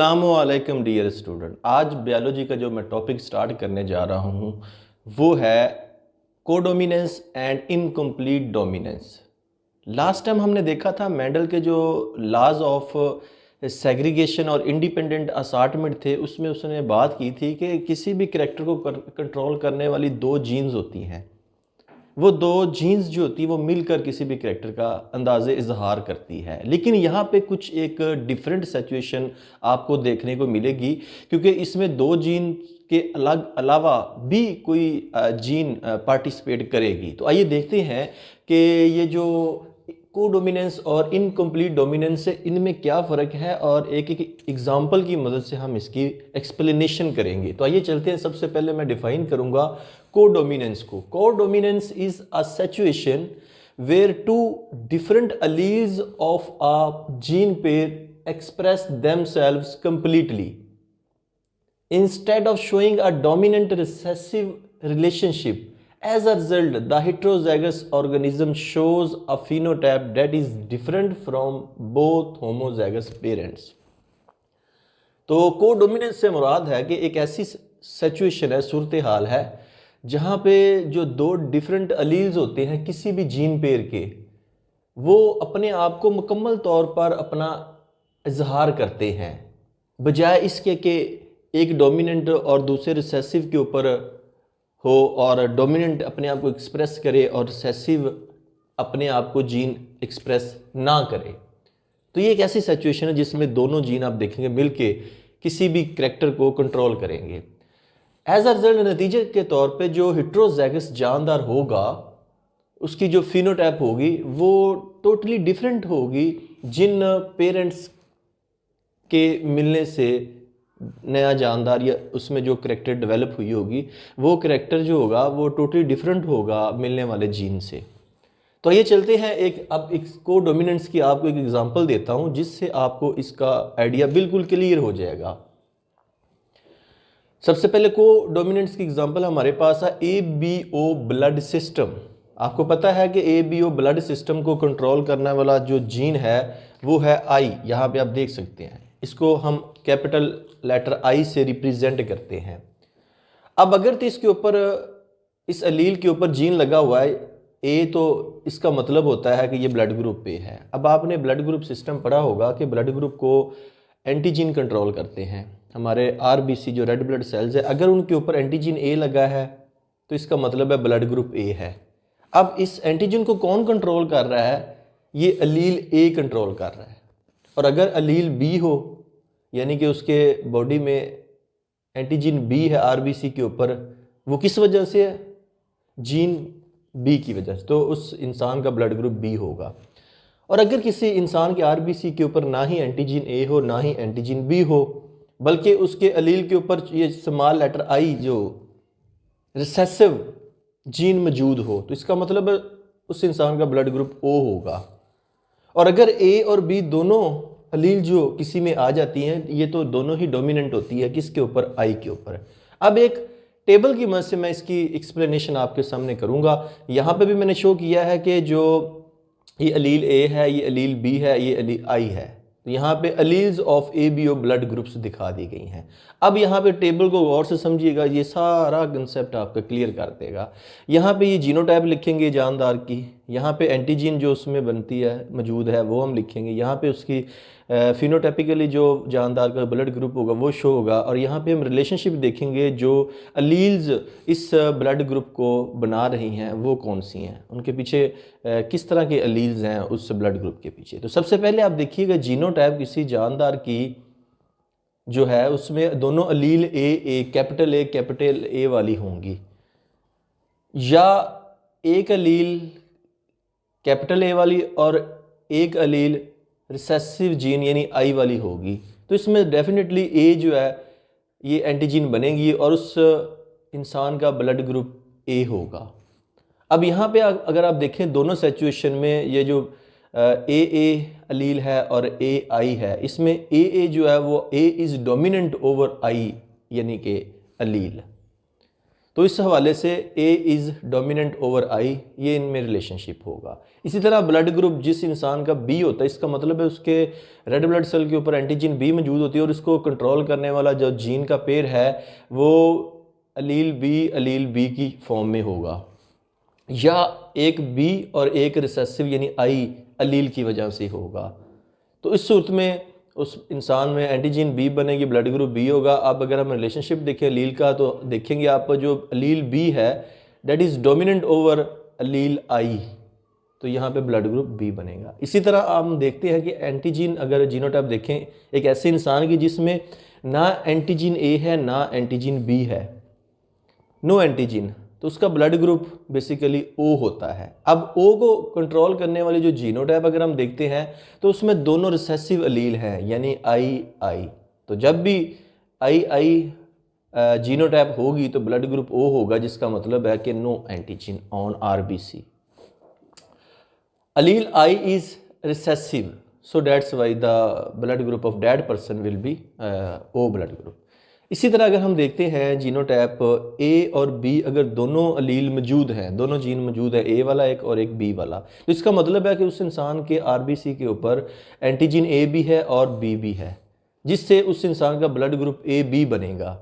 अस्सलामुअलैकुम dear student. आज biology का जो मैं टॉपिक स्टार्ट करने जा रहा हूँ वो है codominance and incomplete dominance. Last time हमने देखा था मेंडल के जो लॉज ऑफ सेग्रीगेशन और इंडिपेंडेंट असार्टमेंट थे, उसमें उसने बात की थी कि किसी भी करैक्टर को कंट्रोल करने वाली दो जीन्स होती हैं। वो दो जीन्स जो होती है वो मिलकर किसी भी करैक्टर का अंदाज़े इजहार करती है। लेकिन यहाँ पे कुछ एक डिफरेंट सिचुएशन आपको देखने को मिलेगी, क्योंकि इसमें दो जीन के अलावा भी कोई जीन पार्टिसिपेट करेगी। तो आइए देखते हैं कि ये जो कोडोमिनेंस और इनकम्प्लीट डोमिनेंस है इनमें क्या फ़र्क है, और एक एक एग्जांपल की मदद से हम इसकी एक्सप्लेनेशन करेंगे। तो आइए चलते हैं। सबसे पहले मैं डिफाइन करूंगा कोडोमिनेंस को। Codominance is a situation where two different alleles of a gene pair express themselves completely instead of showing a dominant recessive relationship. As a result, the heterozygous organism shows a phenotype that is different from both homozygous parents. तो codominance से मुराद है कि एक ऐसी situation है, सूरत हाल है, जहाँ पे जो दो डिफरेंट अलील्स होते हैं किसी भी जीन पेयर के, वो अपने आप को मुकम्मल तौर पर अपना इजहार करते हैं, बजाय इसके कि एक डोमिनेंट और दूसरे रिसेसिव के ऊपर हो, और डोमिनेंट अपने आप को एक्सप्रेस करे और रिसेसिव अपने आप को जीन एक्सप्रेस ना करे। तो ये एक ऐसी सिचुएशन है जिसमें दोनों जीन आप देखेंगे मिलके किसी भी करैक्टर को कंट्रोल करेंगे। एज अ रिजल्ट, नतीजे के तौर पे जो हेट्रोजाइगस जानदार होगा उसकी जो फिनोटाइप होगी वो टोटली डिफरेंट होगी जिन पेरेंट्स के मिलने से नया जानदार या उसमें जो करैक्टर डेवलप हुई होगी वो करैक्टर जो होगा वो टोटली डिफरेंट होगा मिलने वाले जीन से। तो ये चलते हैं अब एक कोडोमिनेंस की आपको एक एग्जांपल देता हूं जिससे आपको इसका आइडिया बिल्कुल क्लियर हो जाएगा। सबसे पहले कोडोमिनेंस की एग्जांपल हमारे पास है ABO ब्लड सिस्टम। आपको पता है कि ABO ब्लड सिस्टम को कंट्रोल करने वाला जो जीन है वो है I। यहाँ पे आप देख सकते हैं, इसको हम कैपिटल लेटर I से रिप्रेजेंट करते हैं। अब अगर तो इसके ऊपर, इस अलील के ऊपर जीन लगा हुआ है ए, तो इसका मतलब होता है कि ये ब्लड ग्रुप ए है। अब आपने ब्लड ग्रुप सिस्टम पढ़ा होगा कि ब्लड ग्रुप को एंटीजीन कंट्रोल करते हैं। हमारे RBC जो रेड ब्लड सेल्स है, अगर उनके ऊपर एंटीजीन ए लगा है तो इसका मतलब है ब्लड ग्रुप ए है। अब इस एंटीजन को कौन कंट्रोल कर रहा है? ये अलील ए कंट्रोल कर रहा है। और अगर अलील बी हो, यानी कि उसके बॉडी में एंटीजन बी है RBC के ऊपर, वो किस वजह से है? जीन बी की वजह से, तो उस इंसान का ब्लड ग्रुप बी होगा। और अगर किसी इंसान के RBC के ऊपर ना ही एंटीजन ए हो ना ही एंटीजन बी हो, बल्कि उसके अलील के ऊपर ये स्मॉल लेटर आई जो रिसेसिव जीन मौजूद हो, तो इसका मतलब है उस इंसान का ब्लड ग्रुप O होगा। और अगर ए और बी दोनों अलील जो किसी में आ जाती हैं, ये तो दोनों ही डोमिनेंट होती है किसके ऊपर? आई के ऊपर। अब एक टेबल की मदद से मैं इसकी एक्सप्लेनेशन आपके सामने करूंगा। यहाँ पे भी मैंने शो किया है कि जो ये अलील ए है, ये अलील बी है, ये अलील आई है। तो यहाँ पे alleles of ABO blood groups दिखा दी गई हैं। अब यहाँ पे टेबल को गौर से समझिएगा, ये सारा कंसेप्ट आपका क्लियर कर देगा। यहाँ पे ये जीनोटाइप लिखेंगे जानदार की, यहाँ पे एंटीजीन जो उसमें बनती है मौजूद है वो हम लिखेंगे, यहाँ पे उसकी फिनोटाइपिकली जो जानदार का ब्लड ग्रुप होगा वो शो होगा, और यहाँ पे हम रिलेशनशिप देखेंगे जो अलील्स इस ब्लड ग्रुप को बना रही हैं वो कौन सी हैं, उनके पीछे किस तरह के अलील्स हैं उस ब्लड ग्रुप के पीछे। तो सबसे पहले आप देखिएगा जीनोटाइप किसी जानदार की जो है उसमें दोनों अलील कैपिटल ए वाली होंगी, या एक अलील कैपिटल ए वाली और एक अलील रिसेसिव जीन यानी आई वाली होगी। तो इसमें डेफिनेटली ए जो है ये एंटीजीन बनेगी और उस इंसान का ब्लड ग्रुप ए होगा। अब यहाँ पे अगर आप देखें दोनों सिचुएशन में ये जो ए अलील है और ए आई है, इसमें ए जो है वो ए इज़ डोमिनेंट ओवर आई यानी कि अलील। तो इस हवाले से ए इज़ डोमिनेंट ओवर आई, ये इनमें रिलेशनशिप होगा। इसी तरह ब्लड ग्रुप जिस इंसान का बी होता है, इसका मतलब है उसके रेड ब्लड सेल के ऊपर एंटीजन बी मौजूद होती है और इसको कंट्रोल करने वाला जो जीन का पेयर है वो अलील बी की फॉर्म में होगा, या एक बी और एक रिसेसिव यानी आई अलील की वजह से होगा। तो इस सूरत में उस इंसान में एंटीजन बी बनेगी, ब्लड ग्रुप बी होगा। अब अगर हम रिलेशनशिप देखें अलील का, तो देखेंगे आप जो अलील बी है डेट इज़ डोमिनेंट ओवर अलील आई, तो यहाँ पे ब्लड ग्रुप बी बनेगा। इसी तरह हम देखते हैं कि एंटीजन, अगर जीनोटाइप देखें एक ऐसे इंसान की जिसमें ना एंटीजन ए है ना एंटीजन बी है, नो एंटीजन, तो उसका ब्लड ग्रुप बेसिकली ओ होता है। अब ओ को कंट्रोल करने वाली जो जीनोटाइप अगर हम देखते हैं तो उसमें दोनों रिसेसिव अलील हैं, यानी आई। तो जब भी आई जीनोटाइप होगी तो ब्लड ग्रुप ओ होगा, जिसका मतलब है कि no antigen on RBC. Allele I is recessive, so that's why the blood group of that person will be O blood group. इसी तरह अगर हम देखते हैं जीनोटाइप ए और बी, अगर दोनों अलील मौजूद हैं, दोनों जीन मौजूद है, ए वाला एक और एक बी वाला, तो इसका मतलब है कि उस इंसान के आरबीसी के ऊपर एंटीजन ए भी है और बी भी है, जिससे उस इंसान का ब्लड ग्रुप ए बी बनेगा।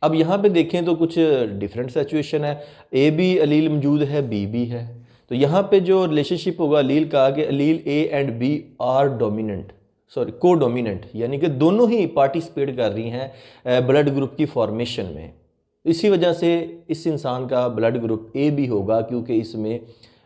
अब यहाँ पे देखें तो कुछ डिफरेंट सिचुएशन है, ए बी अलील मौजूद है, बी भी है, तो यहाँ पे जो रिलेशनशिप होगा अलील का कि allele A and B are dominant, sorry को डोमिनेंट, यानी कि दोनों ही पार्टिसिपेट कर रही हैं ब्लड ग्रुप की फॉर्मेशन में। इसी वजह से इस इंसान का ब्लड ग्रुप ए भी होगा, क्योंकि इसमें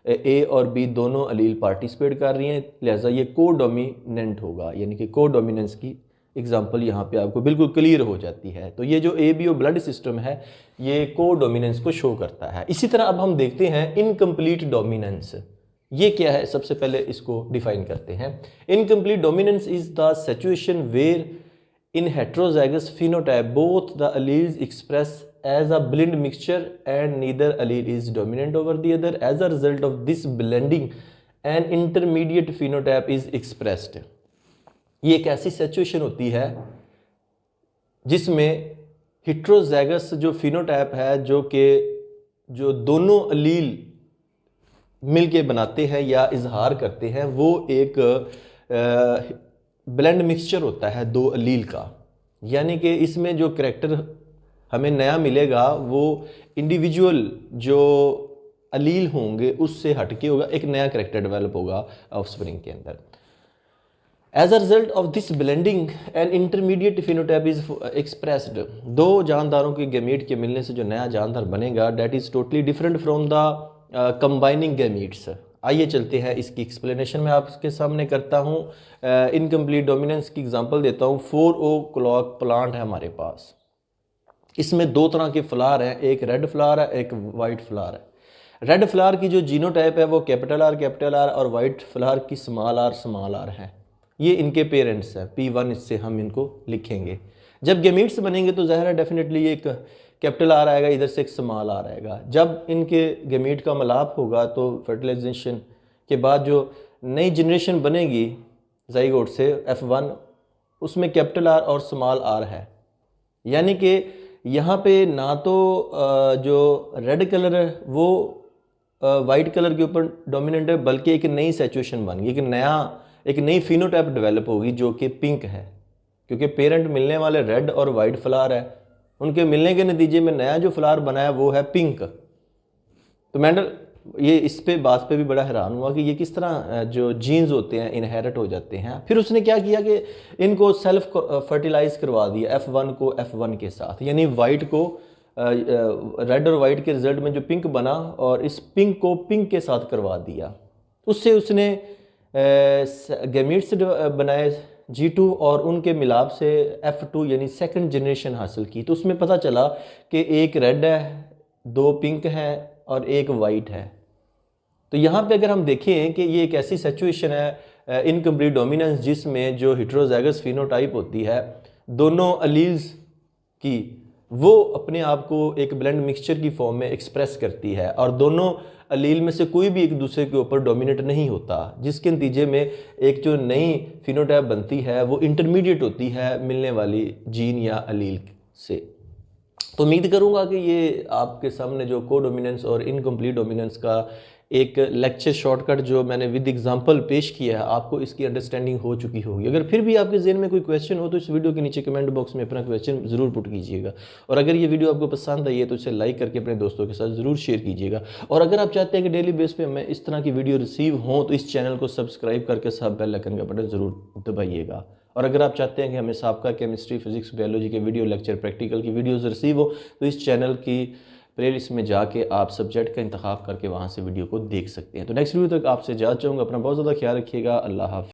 ए और बी दोनों अलील पार्टिसिपेट कर रही हैं, लिहाजा ये को डोमिनेंट होगा, यानी कि को डोमिनेंस की एग्जांपल यहाँ पे आपको बिल्कुल क्लियर हो जाती है। तो ये जो A B O blood system है ये को डोमिनेंस को शो करता है। इसी तरह अब हम देखते हैं इनकम्प्लीट डोमिनेंस, ये क्या है, सबसे पहले इसको डिफाइन करते हैं। Incomplete dominance is the situation where in heterozygous phenotype both the alleles express as a blend mixture and neither allele is dominant over the other. As a result of this blending an intermediate phenotype is expressed. ये एक ऐसी situation होती है जिसमें heterozygous जो phenotype है, जो दोनों अलील मिल के बनाते हैं या इजहार करते हैं, वो एक ब्लेंड मिक्सचर होता है दो अलील का, यानी कि इसमें जो करैक्टर हमें नया मिलेगा वो इंडिविजुअल जो अलील होंगे उससे हटके होगा, एक नया करैक्टर डेवलप होगा ऑफस्प्रिंग के अंदर। As a result of this blending an intermediate phenotype is expressed. दो जानदारों के गैमीट के मिलने से जो नया जानदार बनेगा that is totally different from the combining gametes. आइए चलते हैं इसकी एक्सप्लेनेशन मैं आपके सामने करता हूँ। इनकम्प्लीट डोमिनेंस की एग्जांपल देता हूँ। 4 o'clock प्लांट है हमारे पास, इसमें दो तरह के फ्लावर हैं, एक रेड फ्लावर है एक वाइट फ्लावर है। रेड फ्लावर की जो जीनोटाइप है वो कैपिटल आर और वाइट फ्लावर की स्मॉल आर है। ये इनके पेरेंट्स हैं, P1 इससे हम इनको लिखेंगे। जब गैमीट्स बनेंगे तो ज़ाहिर है डेफिनेटली एक कैपिटल आर आएगा, इधर से एक स्मॉल आर आएगा। जब इनके गैमीट का मिलाप होगा तो फर्टिलाइजेशन के बाद जो नई जनरेशन बनेगी जाइगोट से F1, उसमें कैपिटल आर और स्मॉल आर है, यानी कि यहाँ पे ना तो जो रेड कलर है वो वाइट कलर के ऊपर डोमिनेंट है, बल्कि एक नई सिचुएशन बन गई, एक नई फिनोटाइप डेवलप होगी जो कि पिंक है, क्योंकि पेरेंट मिलने वाले रेड और वाइट फ्लावर है, उनके मिलने के नतीजे में नया जो फ्लावर बना है वो है पिंक। तो मेंडल ये इस पे बात पे भी बड़ा हैरान हुआ कि ये किस तरह जो जीन्स होते हैं इनहेरिट हो जाते हैं। फिर उसने क्या किया कि इनको सेल्फ फर्टिलाइज करवा दिया F1 को F1 के साथ, यानी वाइट को रेड और वाइट के रिजल्ट में जो पिंक बना और इस पिंक को पिंक के साथ करवा दिया। उससे उसने गैमीट्स बनाए G2 और उनके मिलाप से F2 यानी सेकंड जनरेशन हासिल की। तो उसमें पता चला कि एक रेड है, दो पिंक हैं और एक वाइट है। तो यहाँ पे अगर हम देखें कि ये एक ऐसी सिचुएशन है इनकम्प्लीट डोमिनेंस जिसमें जो हेट्रोजाइगस फिनोटाइप होती है दोनों अलील्स की, वो अपने आप को एक ब्लेंड मिक्सचर की फॉर्म में एक्सप्रेस करती है और दोनों अलील में से कोई भी एक दूसरे के ऊपर डोमिनेट नहीं होता, जिसके नतीजे में एक जो नई फिनोटाइप बनती है वो इंटरमीडिएट होती है मिलने वाली जीन या अलील से। तो उम्मीद करूंगा कि ये आपके सामने जो को डोमिनेंस और इनकम्प्लीट डोमिनेंस का एक लेक्चर शॉर्टकट जो मैंने विद एग्जांपल पेश किया है, आपको इसकी अंडरस्टैंडिंग हो चुकी होगी। अगर फिर भी आपके जहन में कोई क्वेश्चन हो तो इस वीडियो के नीचे कमेंट बॉक्स में अपना क्वेश्चन ज़रूर पुट कीजिएगा। और अगर ये वीडियो आपको पसंद आई है तो इसे लाइक करके अपने दोस्तों के साथ ज़रूर शेयर कीजिएगा। और अगर आप चाहते हैं कि डेली बेस पे मैं इस तरह की वीडियो रिसीव हों तो इस चैनल को सब्सक्राइब करके साथ बेल आइकन का बटन ज़रूर दबाइएगा। और अगर आप चाहते हैं कि हमें सबका केमिस्ट्री, फिजिक्स, बायोलॉजी के वीडियो लेक्चर, प्रैक्टिकल की वीडियोज़ रिसीव हो तो इस चैनल की प्लेलिस्ट में जाके आप सब्जेक्ट का इंतखाब करके वहाँ से वीडियो को देख सकते हैं। तो नेक्स्ट वीडियो तक आपसे इजाज़त चाहूँगा। अपना बहुत ज़्यादा ख्याल रखिएगा। अल्लाह हाफ़िज़।